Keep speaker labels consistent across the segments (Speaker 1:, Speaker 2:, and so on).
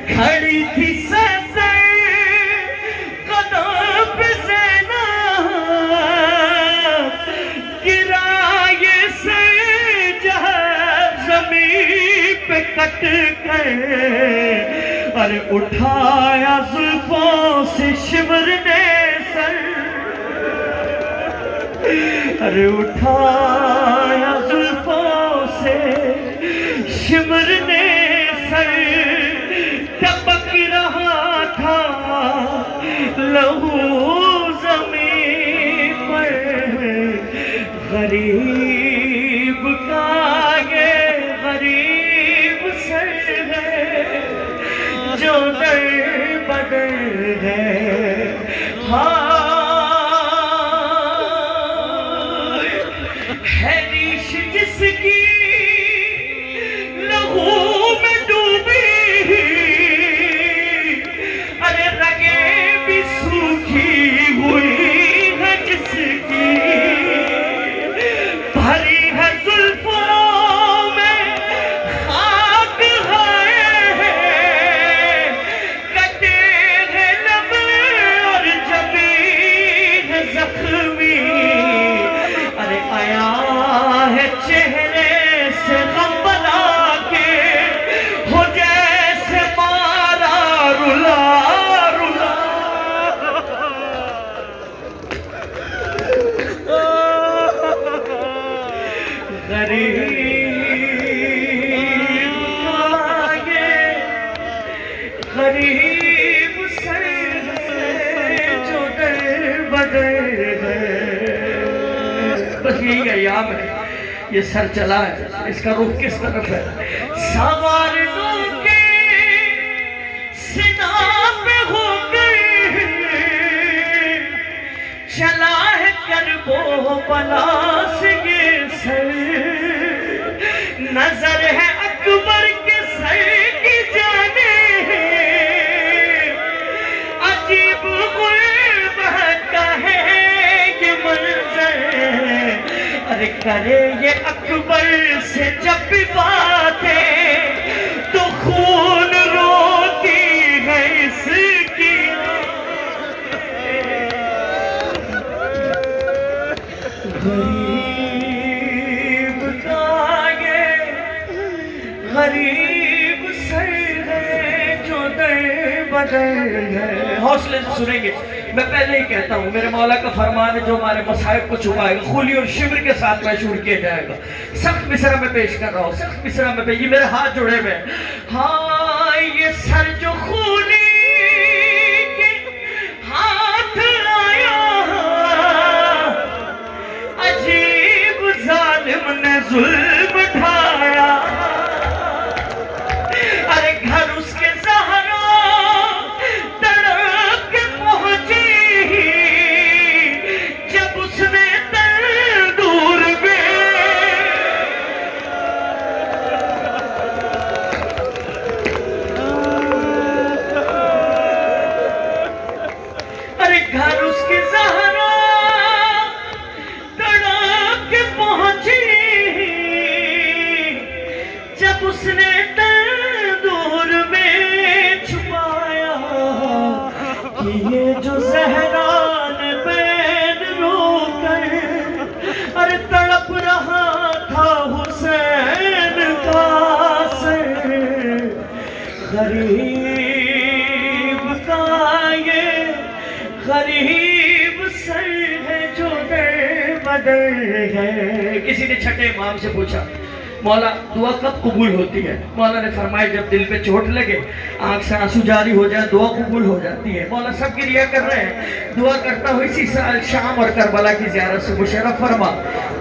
Speaker 1: کھڑی تھی سر قدم پہ زینب، گرا یہ سر جہاں زمین پہ کٹ کر، ارے اٹھایا زلفوں سے شمر نے سر، ارے اٹھایا زلفوں سے شمر نے سر، ٹپک رہا تھا لہو زمین پر، غریب کا یہ غریب سر ہے جو در بدر ہے، ہے ریش جس کی لہو میں ڈوبی، ارے رگیں بھی سوکھی ہوئی ہے جس کی، بھری ہے زلفوں میں خاک ہے، کٹے ہیں لب اور جبین زخمی، ارے آیا ہے چہرے سے غم بنا کے، ہو جیسے مارا رلا رلا، غریب کا یہ غریب سر ہے جو در بدر ہے، بس یہی ایام ہے، یہ سر چلا ہے، اس کا رخ کس طرف ہے؟ سواروں کے سنا پہ ہو کر چلا ہے کرب و بلا سے یہ سر، نظر ہے اکبر کے سر کی جانب، عجیب غربت کا ہے یہ منظر، ارے کرے یہ اکبر سے جب بھی باتیں تو خون روتی ہے اس کی، غریب کا یہ غریب سر ہے جو در بدر ہے۔ حوصلے سے سنیں گے، میں پہلے ہی کہتا ہوں میرے مولا کا فرمان ہے جو ہمارے مصائب کو چھپائے گا خولی اور شمر کے ساتھ مشہور کیا جائے گا۔ سخت مصرع میں پیش کر رہا ہوں، سخت مصرع میں پیش، یہ میرے ہاتھ جڑے ہوئے ہیں، ہاں یہ سر جو خولی کے ہاتھ آیا، عجیب ظالم نے ظلم ڈھایا، ارے گھر اس کے زہرا تڑپ کے پہنچی، جب اس نے تندور میں ارے گھر اس کے زہرا تڑپ کے پہنچی، جب اس نے تندور میں چھپایا کہ یہ جو زہران بین رو کر، ارے تڑپ رہا تھا حسین کا سر، غریب کا یہ غریب سر ہے جو در بدر ہے۔ کسی نے چھٹے امام سے پوچھا مولا دعا کب قبول ہوتی ہے؟ مولا نے فرمایا جب دل پہ چوٹ لگے، آنکھ سے آنسو جاری ہو جائے، دعا قبول ہو جاتی ہے۔ مولا سب کی ریا کر رہے ہیں، دعا کرتا ہوں اسی سال شام اور کربلا کی زیارت سے مشرف فرما،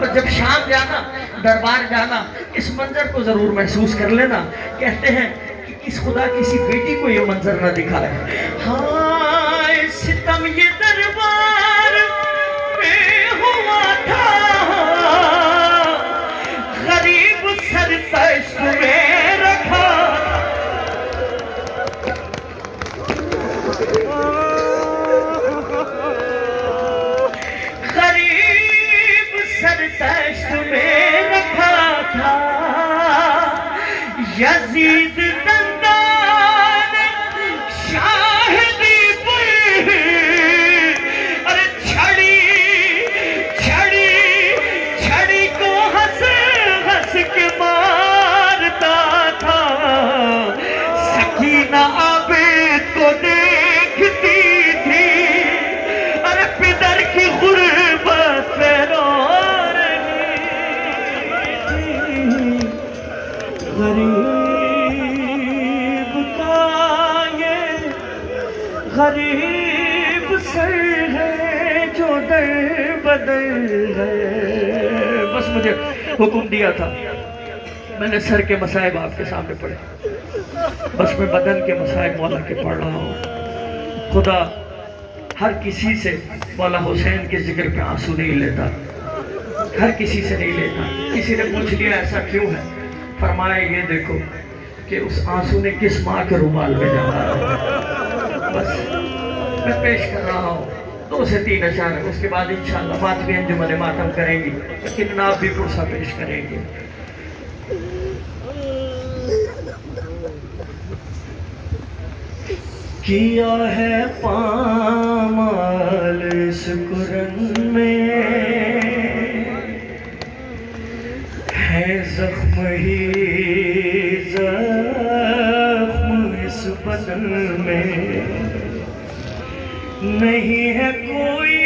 Speaker 1: تو جب شام جانا، دربار جانا، اس منظر کو ضرور محسوس کر لینا۔ کہتے ہیں کہ کس خدا کسی بیٹی کو یہ منظر نہ دکھائے، ہاں ستم یہ دربار میں ہوا تھا، غریب سر تشت میں رکھا، غریب سر تشت میں رکھا تھا، یزید دندان غریب سر ہے جو در بدر ہے. بس مجھے حکم دیا تھا، میں نے سر کے مصائب آپ کے سامنے پڑھے، بس میں بدن کے مصائب مولا کے پڑھ رہا ہوں. خدا ہر کسی سے مولا حسین کے ذکر پہ آنسو نہیں لیتا، ہر کسی سے نہیں لیتا. کسی نے پوچھ لیا ایسا کیوں ہے، فرمایا یہ دیکھو کہ اس آنسو نے کس ماں کے رومال میں جا رہا ہے. بس میں پیش کر رہا ہوں 2 سے 3 اشعار، اس کے بعد انشاءاللہ بات بھی انجمن ماتم کریں گی، لیکن آپ بھی پرسہ پیش کریں گے. کیا ہے پامال اس قرن میں، ہے زخم ہی زخم اس بدن میں. نہیں ہے کوئی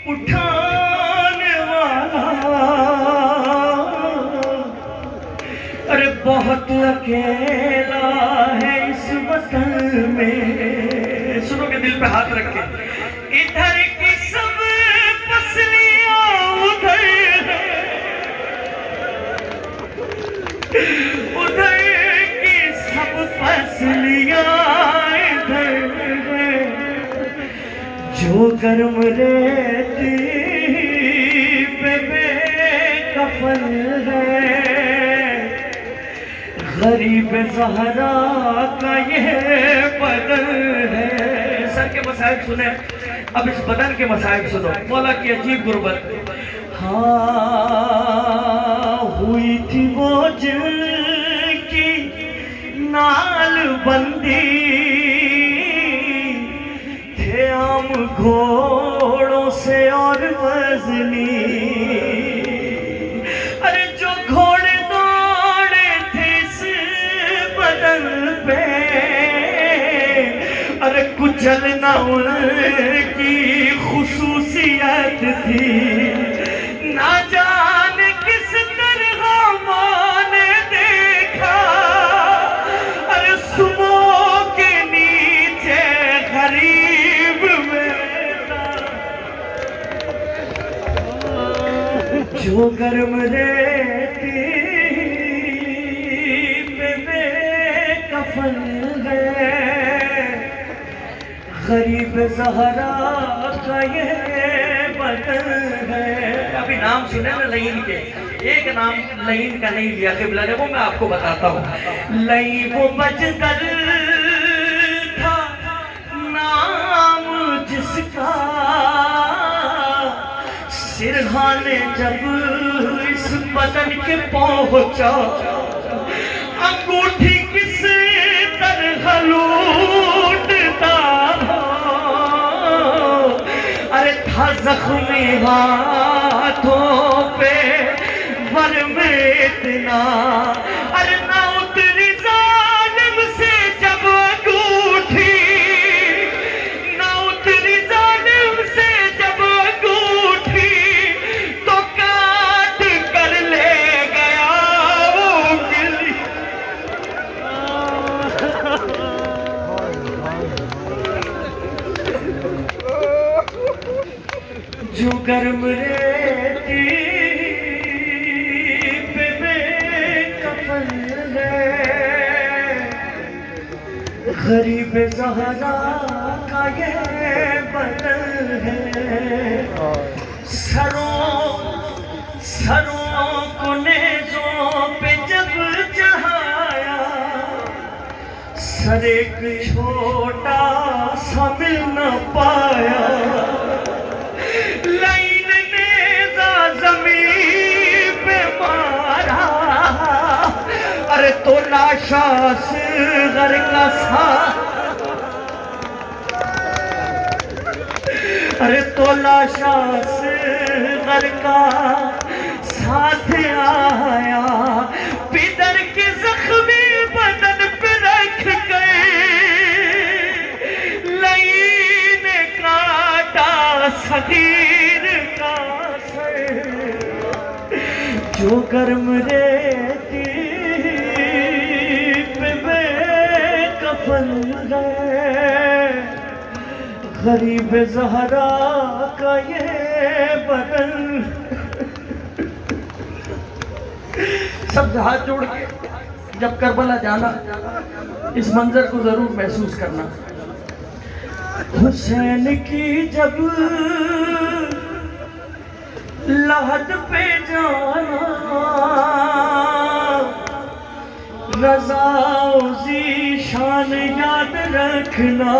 Speaker 1: اٹھانے والا، ارے بہت اکیلا ہے اس وطن میں. سنو کہ دل پہ ہاتھ رکھ کے، ادھر کی سب پسلیاں ادھر ہے، ادھر کی سب پسلیاں ادھر ہے. جو گرم ریتی پہ بے کفن ہے، غریب زہرا کا یہ بدن ہے. سر کے مسائب سنیں، اب اس بدن کے مسائب سنو. مولا کی عجیب غربت. ہاں ہوئی تھی وہ جن کی نال بندی، تھے عام گھوڑوں سے اور وزنی. ارے جو گھوڑے دوڑے تھے اس بدن پہ، ارے کچلنا ان کی خصوصیت تھی. نہ جانے کس طرح ماں نے دیکھا، ارے سمو کے نیچے غریب بیٹا. جو گرم ریتی پہ بے کفن ہے، غریب زہرا کا یہ بدن ہے. ابھی نام سنے نا لعین کے، ایک نام لعین کا نہیں لیا قبلہ نے، وہ میں آپ کو بتاتا ہوں. لعین وہ مجدل تھا نام جس کا، سرحان نے جب اس بدن کے پہنچا، انگوٹھی کس طرح لوٹتا، ارے تھا زخمی ہاتھوں پہ ورم اتنا. ارے نہ اتری ظالم سے جب انگوٹھی، نہ اتری ظالم سے جب انگوٹھی، تو کاٹ کر لے گیا وہ گلی. جو گرم ریتی پہ بے کفن ہے، غریب زہرا کا یہ بدن ہے. سروں کو نیزوں پہ جب چڑھایا، سر ایک چھوٹا سا مل نہ پایا. لعین نیزہ زمین پہ مارا، ارے تو لاشا اصغر کا ساتھ، ارے تو لاشا اصغر کا ساتھ آیا. پدر کے زخمی بدن پہ رکھ گئے، لعین نے کاٹا صغیر کا سر. جو گرم ریتی پہ بے کفن ہے، غریب زہرا کا یہ بدن۔ سب ہاتھ جوڑ کے جب کربلا جانا اس منظر کو ضرور محسوس کرنا۔ حسین کی جب لحد پہ جانا، رضا ذی شان یاد رکھنا،